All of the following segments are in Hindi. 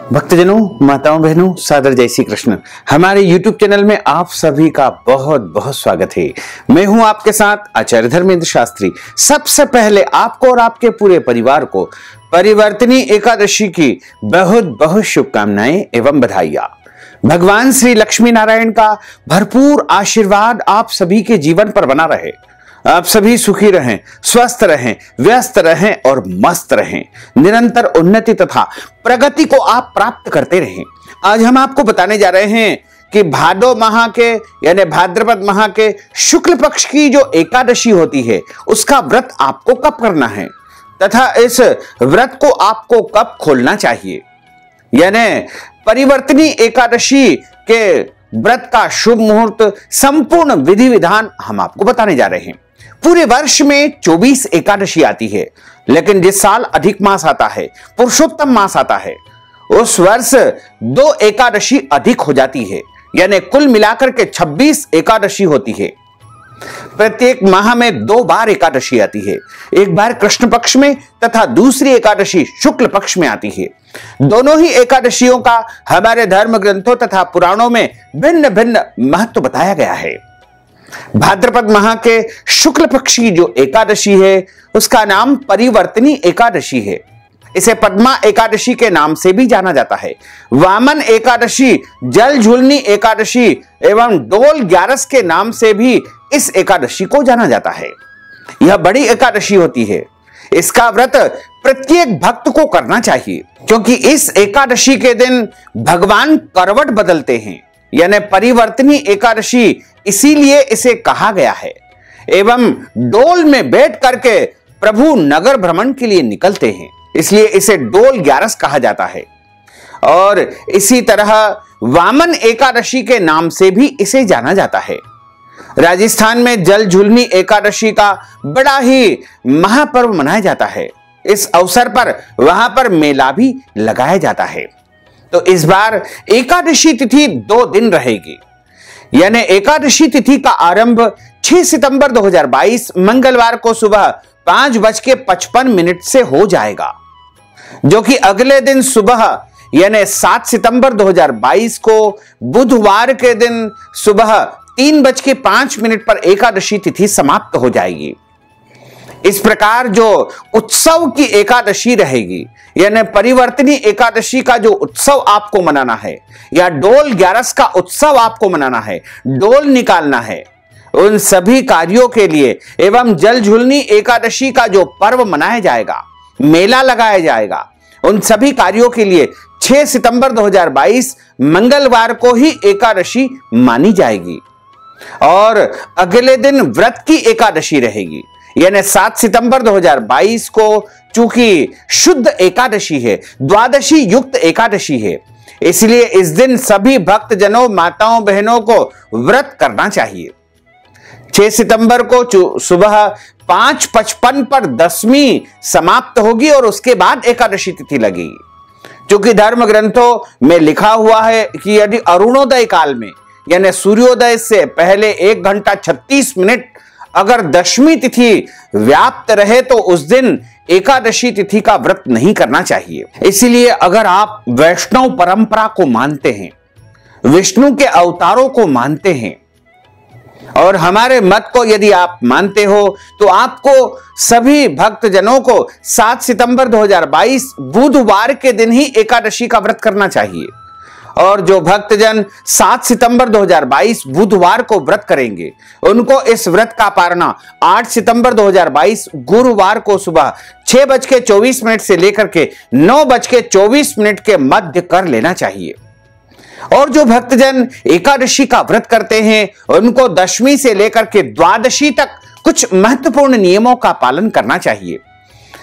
भक्तजनों, माताओं, बहनों, सादर जय श्री कृष्ण। हमारे YouTube चैनल में आप सभी का बहुत बहुत स्वागत है। मैं हूं आपके साथ आचार्य धर्मेंद्र शास्त्री। सबसे पहले आपको और आपके पूरे परिवार को परिवर्तनी एकादशी की बहुत बहुत शुभकामनाएं एवं बधाइयां। भगवान श्री लक्ष्मी नारायण का भरपूर आशीर्वाद आप सभी के जीवन पर बना रहे। आप सभी सुखी रहें, स्वस्थ रहें, व्यस्त रहें और मस्त रहें। निरंतर उन्नति तथा प्रगति को आप प्राप्त करते रहें। आज हम आपको बताने जा रहे हैं कि भादो माह के यानी भाद्रपद माह के शुक्ल पक्ष की जो एकादशी होती है उसका व्रत आपको कब करना है तथा इस व्रत को आपको कब खोलना चाहिए। यानी परिवर्तनी एकादशी के व्रत का शुभ मुहूर्त, संपूर्ण विधि विधान हम आपको बताने जा रहे हैं। पूरे वर्ष में 24 एकादशी आती है, लेकिन जिस साल अधिक मास आता है, पुरुषोत्तम मास आता है, उस वर्ष 2 एकादशी अधिक हो जाती है। यानी कुल मिलाकर के 26 एकादशी होती है। प्रत्येक माह में 2 बार एकादशी आती है, एक बार कृष्ण पक्ष में तथा दूसरी एकादशी शुक्ल पक्ष में आती है। दोनों ही एकादशियों का हमारे धर्म ग्रंथों तथा पुराणों में भिन्न भिन्न महत्व बताया गया है। भाद्रपद माह के शुक्ल पक्ष की जो एकादशी है उसका नाम परिवर्तनी एकादशी है। इसे पद्मा एकादशी के नाम से भी जाना जाता है। वामन एकादशी, जल झूलनी एकादशी एवं डोल ग्यारस के नाम से भी इस एकादशी को जाना जाता है। यह बड़ी एकादशी होती है। इसका व्रत प्रत्येक भक्त को करना चाहिए, क्योंकि इस एकादशी के दिन भगवान करवट बदलते हैं। यानी परिवर्तनी एकादशी इसीलिए इसे कहा गया है। एवं डोल में बैठ करके प्रभु नगर भ्रमण के लिए निकलते हैं, इसलिए इसे डोल ग्यारस कहा जाता है। और इसी तरह वामन एकादशी के नाम से भी इसे जाना जाता है। राजस्थान में जल झूलनी एकादशी का बड़ा ही महापर्व मनाया जाता है। इस अवसर पर वहां पर मेला भी लगाया जाता है। तो इस बार एकादशी तिथि 2 दिन रहेगी। यानी एकादशी तिथि का आरंभ 6 सितंबर 2022 मंगलवार को सुबह 5:55 से हो जाएगा, जो कि अगले दिन सुबह यानी 7 सितंबर 2022 को बुधवार के दिन सुबह 3:05 पर एकादशी तिथि समाप्त हो जाएगी। इस प्रकार जो उत्सव की एकादशी रहेगी, यानी परिवर्तनी एकादशी का जो उत्सव आपको मनाना है या डोल ग्यारस का उत्सव आपको मनाना है, डोल निकालना है, उन सभी कार्यों के लिए एवं जल झूलनी एकादशी का जो पर्व मनाया जाएगा, मेला लगाया जाएगा, उन सभी कार्यों के लिए 6 सितंबर 2022 मंगलवार को ही एकादशी मानी जाएगी। और अगले दिन व्रत की एकादशी रहेगी। यानी 7 सितंबर 2022 को चूंकि शुद्ध एकादशी है, द्वादशी युक्त एकादशी है, इसलिए इस दिन सभी भक्त जनों, माताओं, बहनों को व्रत करना चाहिए। 6 सितंबर को सुबह 5:55 पर 10वीं समाप्त होगी और उसके बाद एकादशी तिथि लगेगी। क्योंकि धर्म ग्रंथों में लिखा हुआ है कि यदि अरुणोदय काल में यानी सूर्योदय से पहले 1 घंटा 36 मिनट अगर 10वीं तिथि व्याप्त रहे तो उस दिन एकादशी तिथि का व्रत नहीं करना चाहिए। इसलिए अगर आप वैष्णव परंपरा को मानते हैं, विष्णु के अवतारों को मानते हैं और हमारे मत को यदि आप मानते हो, तो आपको सभी भक्तजनों को 7 सितंबर 2022 बुधवार के दिन ही एकादशी का व्रत करना चाहिए। और जो भक्तजन 7 सितंबर 2022 बुधवार को व्रत करेंगे, उनको इस व्रत का पारना 8 सितंबर 2022 गुरुवार को सुबह 6:24 से लेकर के 9:24 के मध्य कर लेना चाहिए। और जो भक्तजन एकादशी का व्रत करते हैं, उनको 10वीं से लेकर के द्वादशी तक कुछ महत्वपूर्ण नियमों का पालन करना चाहिए।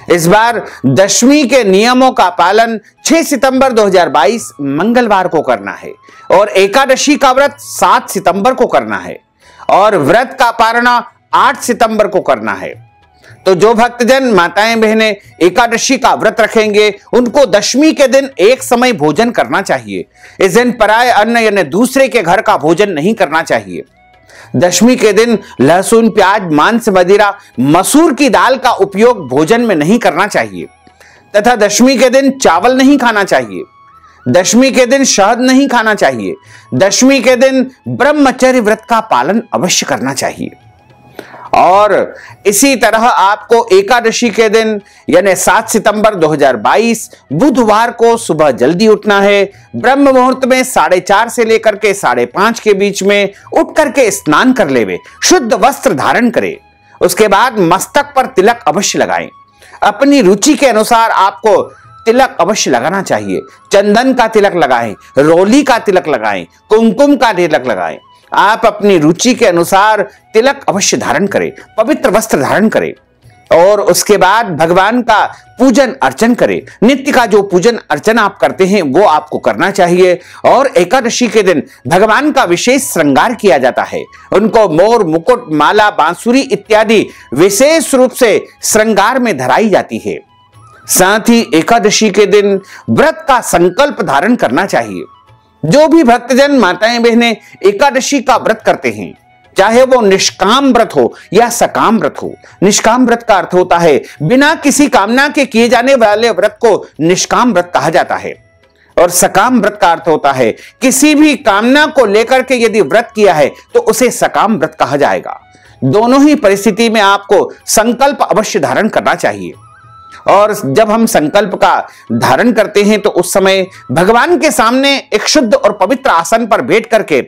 इस बार 10वीं के नियमों का पालन 6 सितंबर 2022 मंगलवार को करना है और एकादशी का व्रत 7 सितंबर को करना है और व्रत का पारणा 8 सितंबर को करना है। तो जो भक्तजन, माताएं, बहनें एकादशी का व्रत रखेंगे, उनको 10वीं के दिन एक समय भोजन करना चाहिए। इस दिन पराय अन्न यानी दूसरे के घर का भोजन नहीं करना चाहिए। 10वीं के दिन लहसुन, प्याज, मांस, मदिरा, मसूर की दाल का उपयोग भोजन में नहीं करना चाहिए तथा 10वीं के दिन चावल नहीं खाना चाहिए। दशमी के दिन शहद नहीं खाना चाहिए। दशमी के दिन ब्रह्मचर्य व्रत का पालन अवश्य करना चाहिए। और इसी तरह आपको एकादशी के दिन यानी 7 सितंबर 2022 बुधवार को सुबह जल्दी उठना है। ब्रह्म मुहूर्त में 4:30 से लेकर के 5:30 के बीच में उठ करके स्नान कर लेवे, शुद्ध वस्त्र धारण करें। उसके बाद मस्तक पर तिलक अवश्य लगाएं। अपनी रुचि के अनुसार आपको तिलक अवश्य लगाना चाहिए। चंदन का तिलक लगाएं, रोली का तिलक लगाएं, कुमकुम का तिलक लगाएं। आप अपनी रुचि के अनुसार तिलक अवश्य धारण करें, पवित्र वस्त्र धारण करें और उसके बाद भगवान का पूजन अर्चन करें। नित्य का जो पूजन अर्चन आप करते हैं वो आपको करना चाहिए। और एकादशी के दिन भगवान का विशेष श्रृंगार किया जाता है। उनको मोर, मुकुट, माला, बांसुरी इत्यादि विशेष रूप से श्रृंगार में धराई जाती है। साथ ही एकादशी के दिन व्रत का संकल्प धारण करना चाहिए। जो भी भक्तजन माताएं बहनें एकादशी का व्रत करते हैं, चाहे वो निष्काम व्रत हो या सकाम व्रत हो। निष्काम व्रत का अर्थ होता है बिना किसी कामना के किए जाने वाले व्रत को निष्काम व्रत कहा जाता है। और सकाम व्रत का अर्थ होता है किसी भी कामना को लेकर के यदि व्रत किया है तो उसे सकाम व्रत कहा जाएगा। दोनों ही परिस्थिति में आपको संकल्प अवश्य धारण करना चाहिए। और जब हम संकल्प का धारण करते हैं तो उस समय भगवान के सामने एक शुद्ध और पवित्र आसन पर बैठ करके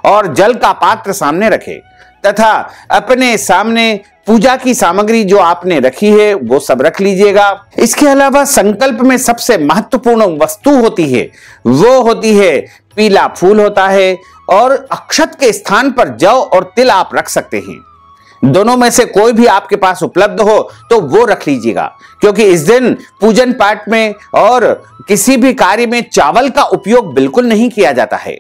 और जल का पात्र सामने रखें तथा अपने सामने पूजा की सामग्री जो आपने रखी है वो सब रख लीजिएगा। इसके अलावा संकल्प में सबसे महत्वपूर्ण वस्तु होती है वो होती है पीला फूल होता है और अक्षत के स्थान पर जौ और तिल आप रख सकते हैं। दोनों में से कोई भी आपके पास उपलब्ध हो तो वो रख लीजिएगा, क्योंकि इस दिन पूजन पाठ में और किसी भी कार्य में चावल का उपयोग बिल्कुल नहीं किया जाता है।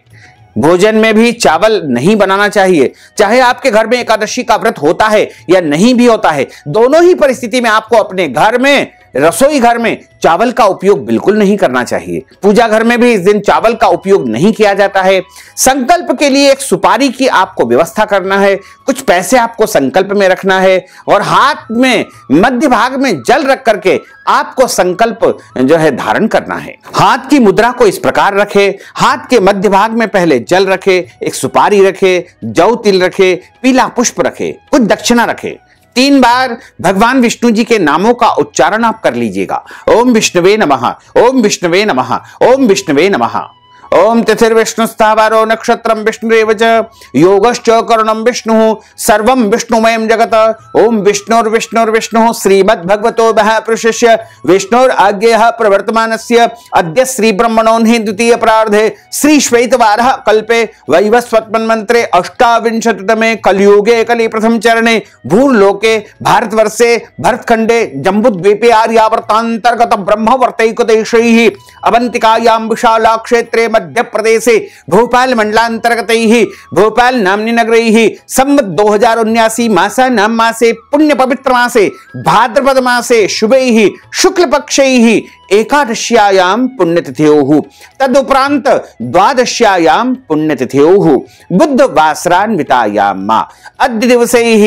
भोजन में भी चावल नहीं बनाना चाहिए। चाहे आपके घर में एकादशी का व्रत होता है या नहीं भी होता है, दोनों ही परिस्थिति में आपको अपने घर में, रसोई घर में चावल का उपयोग बिल्कुल नहीं करना चाहिए। पूजा घर में भी इस दिन चावल का उपयोग नहीं किया जाता है। संकल्प के लिए एक सुपारी की आपको व्यवस्था करना है, कुछ पैसे आपको संकल्प में रखना है और हाथ में मध्य भाग में जल रख करके आपको संकल्प जो है धारण करना है। हाथ की मुद्रा को इस प्रकार रखे, हाथ के मध्य भाग में पहले जल रखे, एक सुपारी रखे, जौ तिल रखे, पीला पुष्प रखे, कुछ दक्षिणा रखे। 3 बार भगवान विष्णु जी के नामों का उच्चारण आप कर लीजिएगा। ओम विष्णुवे नमः, ओम विष्णुवे नमः, ओम विष्णुवे नमः। ओम तिथिर्विष्णुस्तावारो नक्षत्रम विष्णुरेव च योगश्च करुणम विष्णुः सर्वं विष्णुमयं जगत। ओम विष्णुर्विष्णुर्विष्णुः श्रीमद्भगवतो महापुरुषस्य विष्णुराज्ञेयः प्रवर्तमानस्य अद्य श्री ब्रह्मणोन्हि द्वितीय प्रार्धे श्री श्वेतवारः कल्पे वैवस्वतमन्वन्तरे अष्टाविंशतितमे कलियुगे कलि प्रथम चरणे भूर्लोके भारतवर्षे भरतखंडे जम्बूद्वीपे आर्यावर्तान्तर्गत ब्रह्मवर्तैकदेशैः अवंतिकायां विशाला क्षेत्रे मध्य प्रदेशे भोपाल मंडलांतर्गत भोपाल नामनी नगरैः संवत् 2079 मासानां मासे पुण्य पवित्र मासे भाद्रपद मासे शुभैः शुक्ल पक्षैः एकादश्यायां पुण्यतिथ्योः तदुपरांत द्वादश्यायां पुण्यतिथ्योः बुधवासरान्वितायां अद्य दिवसैः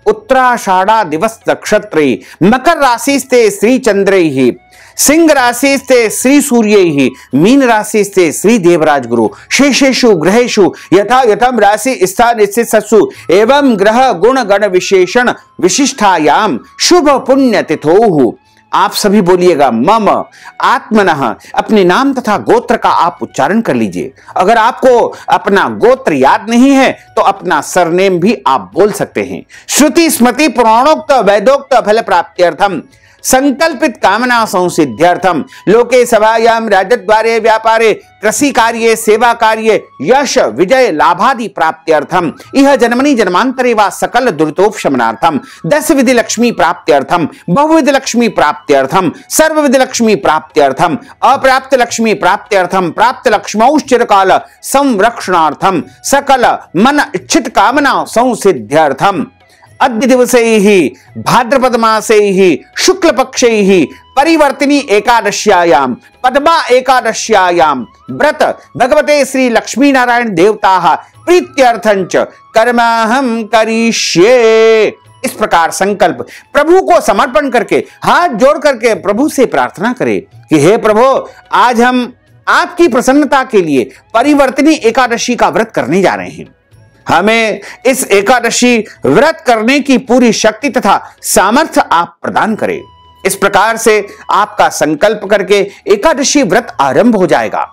उत्तराषाढ़ा दिवस नक्षत्रे मकर राशिस्ते श्री चंद्रैः सिंह राशिस्ते श्री सूर्यैः मीन राशिस्ते श्री देवराज गुरु शेषेषु ग्रहेषु यथा यथम राशि स्थान स्थितसु एवं ग्रह गुण गण विशेषण विशिष्टायाम शुभ पुण्य तिथोः। आप सभी बोलिएगा मम आत्मनः। अपने नाम तथा गोत्र का आप उच्चारण कर लीजिए। अगर आपको अपना गोत्र याद नहीं है तो अपना सरनेम भी आप बोल सकते हैं। श्रुति स्मृति पुराणोक्त वैदोक्त फल प्राप्त्यर्थम संकल्पित कामना संसिद्ध्यर्थम लोके सभायां राजद्वारे व्यापारे कृषि कार्ये सेवा कार्ये यश विजय लाभादि प्राप्त्यर्थम इह जन्मनि जन्मांतरे वा सकल दुरितोपशमनार्थम 10 विधि लक्ष्मी प्राप्त्यर्थम बहुविध लक्ष्मी प्राप्त्यर्थम सर्वविध लक्ष्मी प्राप्त्यर्थम अप्राप्त लक्ष्मी प्राप्त्यर्थम प्राप्त लक्ष्मौश्चिरकाल संरक्षणार्थम सकल मन इच्छित कामना संसिद्ध्यर्थम अद्य दिवसैः भाद्रपद मासैः शुक्ल पक्षैः परिवर्तिनी एकादश्यायां पद्मा एकादश्यायां व्रत भगवते श्री लक्ष्मी नारायण देवताः प्रीत्यर्थंच कर्माहं करिष्ये। इस प्रकार संकल्प प्रभु को समर्पण करके हाथ जोड़ करके प्रभु से प्रार्थना करें कि हे प्रभु, आज हम आपकी प्रसन्नता के लिए परिवर्तनी एकादशी का व्रत करने जा रहे हैं। हमें इस एकादशी व्रत करने की पूरी शक्ति तथा सामर्थ्य आप प्रदान करें। इस प्रकार से आपका संकल्प करके एकादशी व्रत आरंभ हो जाएगा।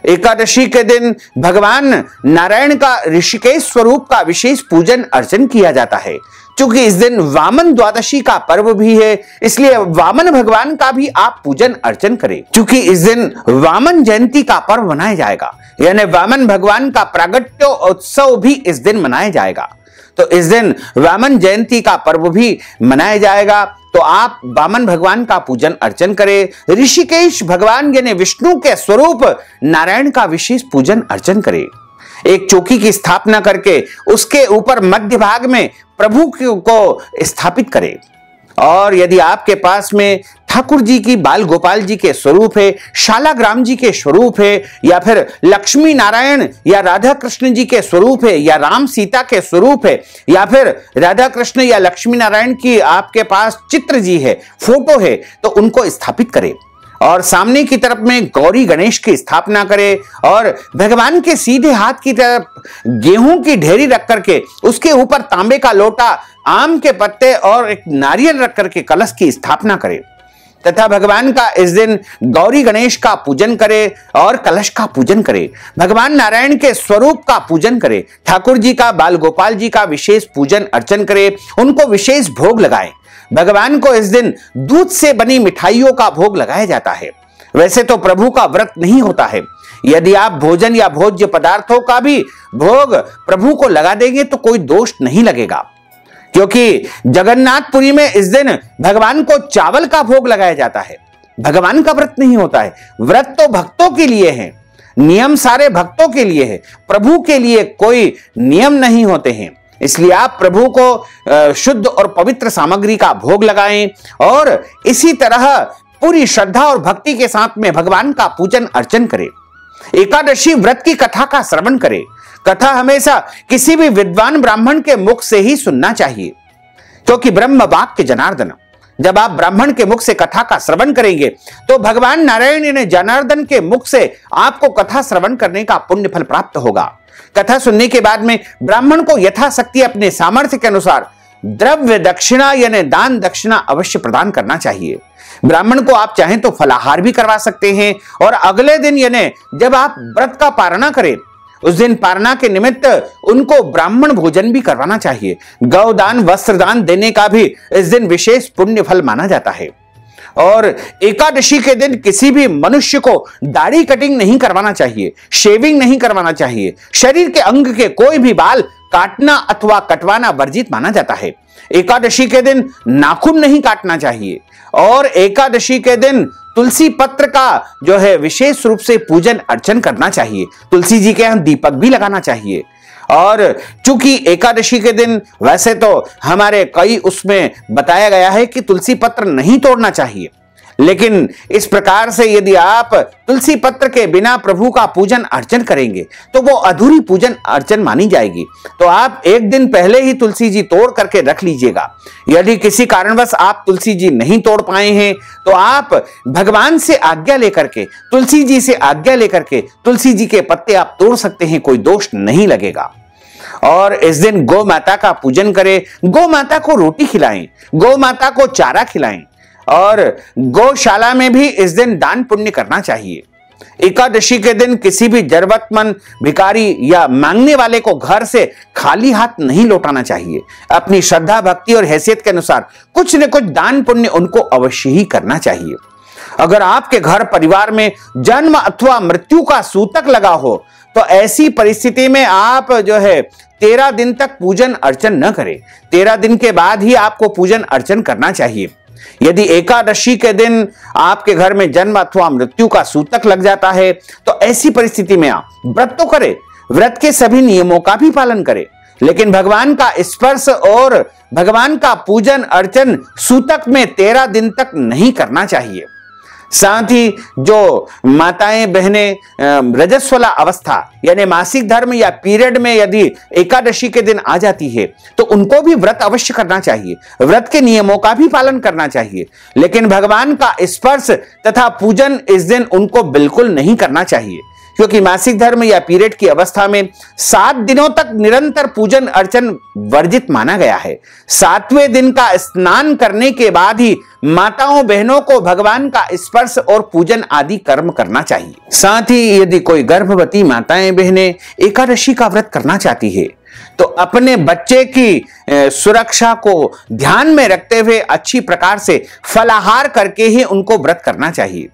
एकादशी के दिन भगवान नारायण का ऋषिकेश स्वरूप का विशेष पूजन अर्चन किया जाता है। क्योंकि इस दिन वामन द्वादशी का पर्व भी है, इसलिए वामन भगवान का भी आप पूजन अर्चन करें। क्योंकि इस दिन वामन जयंती का पर्व मनाया जाएगा, यानी वामन भगवान का प्रागट्य उत्सव भी इस दिन मनाया जाएगा। तो इस दिन वामन जयंती का पर्व भी मनाया जाएगा। तो आप वामन भगवान का पूजन अर्चन करें। ऋषिकेश भगवान यानी विष्णु के स्वरूप नारायण का विशेष पूजन अर्चन करें। एक चौकी की स्थापना करके उसके ऊपर मध्य भाग में प्रभु को स्थापित करें। और यदि आपके पास में ठाकुर जी की बाल गोपाल जी के स्वरूप है, शालाग्राम जी के स्वरूप है, या फिर लक्ष्मी नारायण या राधा कृष्ण जी के स्वरूप है, या राम सीता के स्वरूप है, या फिर राधा कृष्ण या लक्ष्मी नारायण की आपके पास चित्र जी है, फोटो है, तो उनको स्थापित करें। और सामने की तरफ में गौरी गणेश की स्थापना करें और भगवान के सीधे हाथ की तरफ गेहूं की ढेरी रख करके उसके ऊपर तांबे का लोटा, आम के पत्ते और एक नारियल रख करके कलश की स्थापना करें तथा भगवान का इस दिन गौरी गणेश का पूजन करें और कलश का पूजन करें। भगवान नारायण के स्वरूप का पूजन करें। ठाकुर जी का, बाल गोपाल जी का विशेष पूजन अर्चन करें। उनको विशेष भोग लगाएं। भगवान को इस दिन दूध से बनी मिठाइयों का भोग लगाया जाता है। वैसे तो प्रभु का व्रत नहीं होता है। यदि आप भोजन या भोज्य पदार्थों का भी भोग प्रभु को लगा देंगे तो कोई दोष नहीं लगेगा, क्योंकि जगन्नाथपुरी में इस दिन भगवान को चावल का भोग लगाया जाता है। भगवान का व्रत नहीं होता है। व्रत तो भक्तों के लिए है, नियम सारे भक्तों के लिए है, प्रभु के लिए कोई नियम नहीं होते हैं। इसलिए आप प्रभु को शुद्ध और पवित्र सामग्री का भोग लगाएं और इसी तरह पूरी श्रद्धा और भक्ति के साथ में भगवान का पूजन अर्चन करें। एकादशी व्रत की कथा का श्रवण करें। कथा हमेशा किसी भी विद्वान ब्राह्मण के मुख से ही सुनना चाहिए, क्योंकि ब्रह्म वाक्य जनार्दन। जब आप ब्राह्मण के मुख से कथा का श्रवण करेंगे तो भगवान नारायण ने जनार्दन के मुख से आपको कथा श्रवण करने का पुण्य फल प्राप्त होगा। कथा सुनने के बाद में ब्राह्मण को यथाशक्ति अपने सामर्थ्य के अनुसार द्रव्य दक्षिणा यानी दान दक्षिणा अवश्य प्रदान करना चाहिए। ब्राह्मण को आप चाहें तो फलाहार भी करवा सकते हैं और अगले दिन यानी जब आप व्रत का पारणा करें उस दिन पारणा के निमित्त उनको ब्राह्मण भोजन भी करवाना चाहिए। गौदान, वस्त्रदान देने का भी इस दिन विशेष पुण्य फल माना जाता है। और एकादशी के दिन किसी भी मनुष्य को दाढ़ी कटिंग नहीं करवाना चाहिए, शेविंग नहीं करवाना चाहिए। शरीर के अंग के कोई भी बाल काटना अथवा कटवाना वर्जित माना जाता है। एकादशी के दिन नाखून नहीं काटना चाहिए और एकादशी के दिन तुलसी पत्र का जो है विशेष रूप से पूजन अर्चन करना चाहिए। तुलसी जी के यहाँ दीपक भी लगाना चाहिए। और चूंकि एकादशी के दिन वैसे तो हमारे कई उसमें बताया गया है कि तुलसी पत्र नहीं तोड़ना चाहिए, लेकिन इस प्रकार से यदि आप तुलसी पत्र के बिना प्रभु का पूजन अर्चन करेंगे तो वो अधूरी पूजन अर्चन मानी जाएगी। तो आप एक दिन पहले ही तुलसी जी तोड़ करके रख लीजिएगा। यदि किसी कारणवश आप तुलसी जी नहीं तोड़ पाए हैं तो आप भगवान से आज्ञा लेकर के, तुलसी जी से आज्ञा लेकर के तुलसी जी के पत्ते आप तोड़ सकते हैं, कोई दोष नहीं लगेगा। और इस दिन गौ माता का पूजन करें। गौ माता को रोटी खिलाएं, गौ माता को चारा खिलाएं और गौशाला में भी इस दिन दान पुण्य करना चाहिए। एकादशी के दिन किसी भी जरूरतमंद भिखारी या मांगने वाले को घर से खाली हाथ नहीं लौटाना चाहिए। अपनी श्रद्धा भक्ति और हैसियत के अनुसार कुछ न कुछ दान पुण्य उनको अवश्य ही करना चाहिए। अगर आपके घर परिवार में जन्म अथवा मृत्यु का सूतक लगा हो तो ऐसी परिस्थिति में आप जो है 13 दिन तक पूजन अर्चन न करें। 13 दिन के बाद ही आपको पूजन अर्चन करना चाहिए। यदि एकादशी के दिन आपके घर में जन्म अथवा मृत्यु का सूतक लग जाता है तो ऐसी परिस्थिति में आप व्रत तो करें, व्रत के सभी नियमों का भी पालन करें, लेकिन भगवान का स्पर्श और भगवान का पूजन अर्चन सूतक में 13 दिन तक नहीं करना चाहिए। साथ ही जो माताएं बहनें रजस्वला अवस्था यानी मासिक धर्म या पीरियड में यदि एकादशी के दिन आ जाती है तो उनको भी व्रत अवश्य करना चाहिए, व्रत के नियमों का भी पालन करना चाहिए, लेकिन भगवान का स्पर्श तथा पूजन इस दिन उनको बिल्कुल नहीं करना चाहिए, क्योंकि मासिक धर्म या पीरियड की अवस्था में 7 दिनों तक निरंतर पूजन अर्चन वर्जित माना गया है। 7वें दिन का स्नान करने के बाद ही माताओं बहनों को भगवान का स्पर्श और पूजन आदि कर्म करना चाहिए। साथ ही यदि कोई गर्भवती माताएं बहनें एकादशी का व्रत करना चाहती है तो अपने बच्चे की सुरक्षा को ध्यान में रखते हुए अच्छी प्रकार से फलाहार करके ही उनको व्रत करना चाहिए।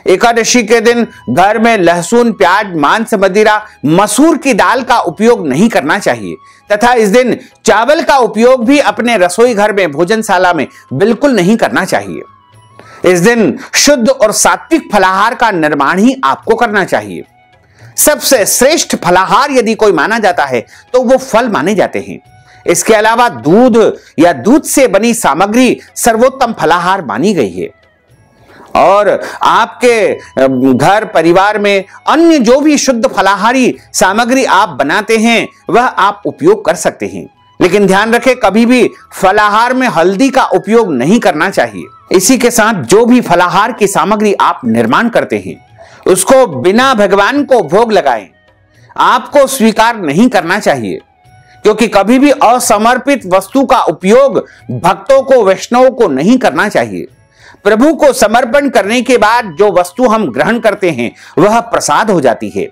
एकादशी के दिन घर में लहसुन, प्याज, मांस, मदिरा, मसूर की दाल का उपयोग नहीं करना चाहिए तथा इस दिन चावल का उपयोग भी अपने रसोई घर में भोजनशाला में बिल्कुल नहीं करना चाहिए। इस दिन शुद्ध और सात्विक फलाहार का निर्माण ही आपको करना चाहिए। सबसे श्रेष्ठ फलाहार यदि कोई माना जाता है तो वो फल माने जाते हैं। इसके अलावा दूध या दूध से बनी सामग्री सर्वोत्तम फलाहार मानी गई है और आपके घर परिवार में अन्य जो भी शुद्ध फलाहारी सामग्री आप बनाते हैं वह आप उपयोग कर सकते हैं, लेकिन ध्यान रखें कभी भी फलाहार में हल्दी का उपयोग नहीं करना चाहिए। इसी के साथ जो भी फलाहार की सामग्री आप निर्माण करते हैं उसको बिना भगवान को भोग लगाए आपको स्वीकार नहीं करना चाहिए, क्योंकि कभी भी असमर्पित वस्तु का उपयोग भक्तों को, वैष्णवों को नहीं करना चाहिए। प्रभु को समर्पण करने के बाद जो वस्तु हम ग्रहण करते हैं वह प्रसाद हो जाती है,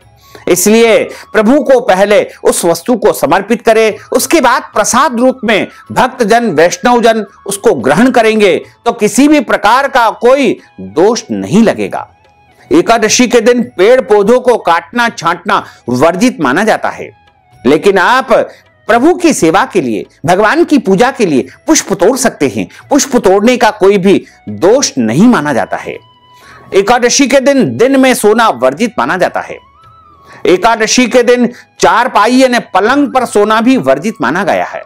इसलिए प्रभु को पहले उस वस्तु को समर्पित करें, उसके बाद प्रसाद रूप में भक्तजन, वैष्णवजन उसको ग्रहण करेंगे तो किसी भी प्रकार का कोई दोष नहीं लगेगा। एकादशी के दिन पेड़ पौधों को काटना छांटना वर्जित माना जाता है, लेकिन आप प्रभु की सेवा के लिए, भगवान की पूजा के लिए पुष्प तोड़ सकते हैं। पुष्प तोड़ने का कोई भी दोष नहीं माना जाता है। एकादशी के दिन में सोना वर्जित माना जाता है। एकादशी के दिन चारपाई यानी पलंग पर सोना भी वर्जित माना गया है।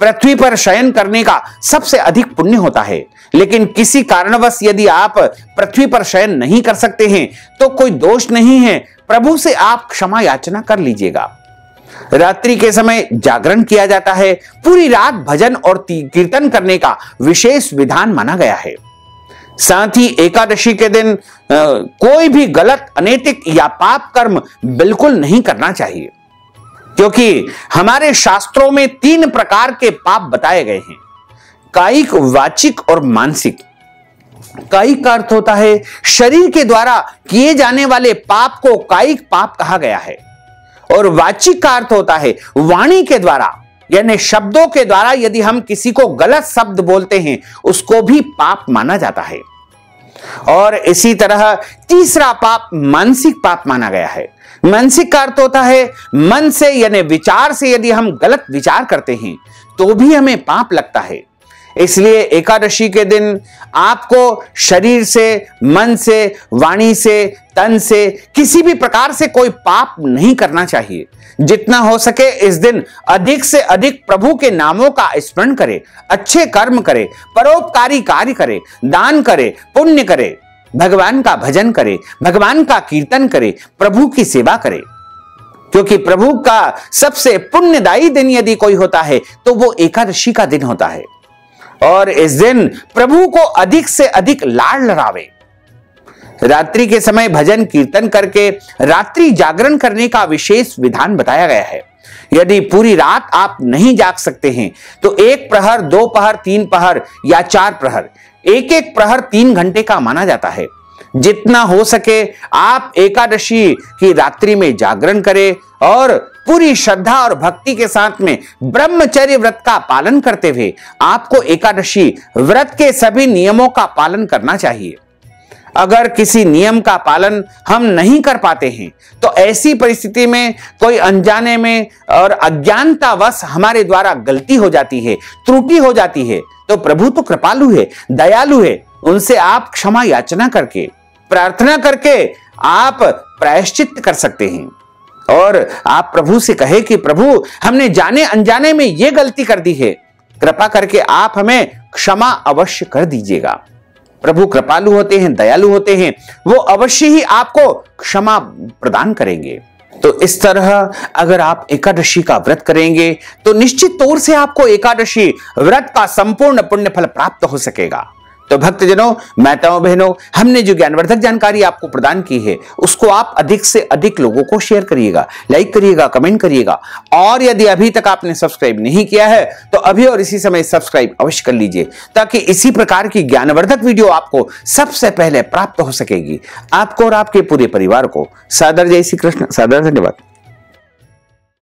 पृथ्वी पर शयन करने का सबसे अधिक पुण्य होता है, लेकिन किसी कारणवश यदि आप पृथ्वी पर शयन नहीं कर सकते हैं तो कोई दोष नहीं है, प्रभु से आप क्षमा याचना कर लीजिएगा। रात्रि के समय जागरण किया जाता है। पूरी रात भजन और कीर्तन करने का विशेष विधान माना गया है। साथ ही एकादशी के दिन कोई भी गलत, अनैतिक या पाप कर्म बिल्कुल नहीं करना चाहिए, क्योंकि हमारे शास्त्रों में 3 प्रकार के पाप बताए गए हैं, कायिक, वाचिक और मानसिक। कायिक का अर्थ होता है शरीर के द्वारा किए जाने वाले पाप को कायिक पाप कहा गया है, और वाचिक का अर्थ होता है वाणी के द्वारा यानी शब्दों के द्वारा यदि हम किसी को गलत शब्द बोलते हैं उसको भी पाप माना जाता है। और इसी तरह तीसरा पाप मानसिक पाप माना गया है। मानसिक का अर्थ होता है मन से यानी विचार से यदि हम गलत विचार करते हैं तो भी हमें पाप लगता है। इसलिए एकादशी के दिन आपको शरीर से, मन से, वाणी से, तन से किसी भी प्रकार से कोई पाप नहीं करना चाहिए। जितना हो सके इस दिन अधिक से अधिक प्रभु के नामों का स्मरण करें, अच्छे कर्म करें, परोपकारी कार्य करें, दान करें, पुण्य करें, भगवान का भजन करें, भगवान का कीर्तन करें, प्रभु की सेवा करें, क्योंकि प्रभु का सबसे पुण्यदायी दिन यदि कोई होता है तो वो एकादशी का दिन होता है। और इस दिन प्रभु को अधिक से अधिक लाड़ लड़ावे। रात्रि के समय भजन कीर्तन करके रात्रि जागरण करने का विशेष विधान बताया गया है। यदि पूरी रात आप नहीं जाग सकते हैं तो 1 प्रहर, 2 प्रहर, 3 प्रहर या 4 प्रहर, एक प्रहर 3 घंटे का माना जाता है। जितना हो सके आप एकादशी की रात्रि में जागरण करें और पूरी श्रद्धा और भक्ति के साथ में ब्रह्मचर्य व्रत का पालन करते हुए आपको एकादशी व्रत के सभी नियमों का पालन करना चाहिए। अगर किसी नियम का पालन हम नहीं कर पाते हैं तो ऐसी परिस्थिति में कोई अनजाने में और अज्ञानतावश हमारे द्वारा गलती हो जाती है, त्रुटि हो जाती है, तो प्रभु तो कृपालु है, दयालु है, उनसे आप क्षमा याचना करके, प्रार्थना करके आप प्रायश्चित कर सकते हैं और आप प्रभु से कहे कि प्रभु हमने जाने अनजाने में ये गलती कर दी है, कृपा करके आप हमें क्षमा अवश्य कर दीजिएगा। प्रभु कृपालु होते हैं, दयालु होते हैं, वो अवश्य ही आपको क्षमा प्रदान करेंगे। तो इस तरह अगर आप एकादशी का व्रत करेंगे तो निश्चित तौर से आपको एकादशी व्रत का संपूर्ण पुण्य फल प्राप्त हो सकेगा। तो भक्तजनों, माताओं, बहनों, हमने जो ज्ञानवर्धक जानकारी आपको प्रदान की है उसको आप अधिक से अधिक लोगों को शेयर करिएगा, लाइक करिएगा, कमेंट करिएगा। और यदि अभी तक आपने सब्सक्राइब नहीं किया है तो अभी और इसी समय सब्सक्राइब अवश्य कर लीजिए, ताकि इसी प्रकार की ज्ञानवर्धक वीडियो आपको सबसे पहले प्राप्त हो सकेगी। आपको और आपके पूरे परिवार को सादर जय श्री कृष्ण, सादर धन्यवाद।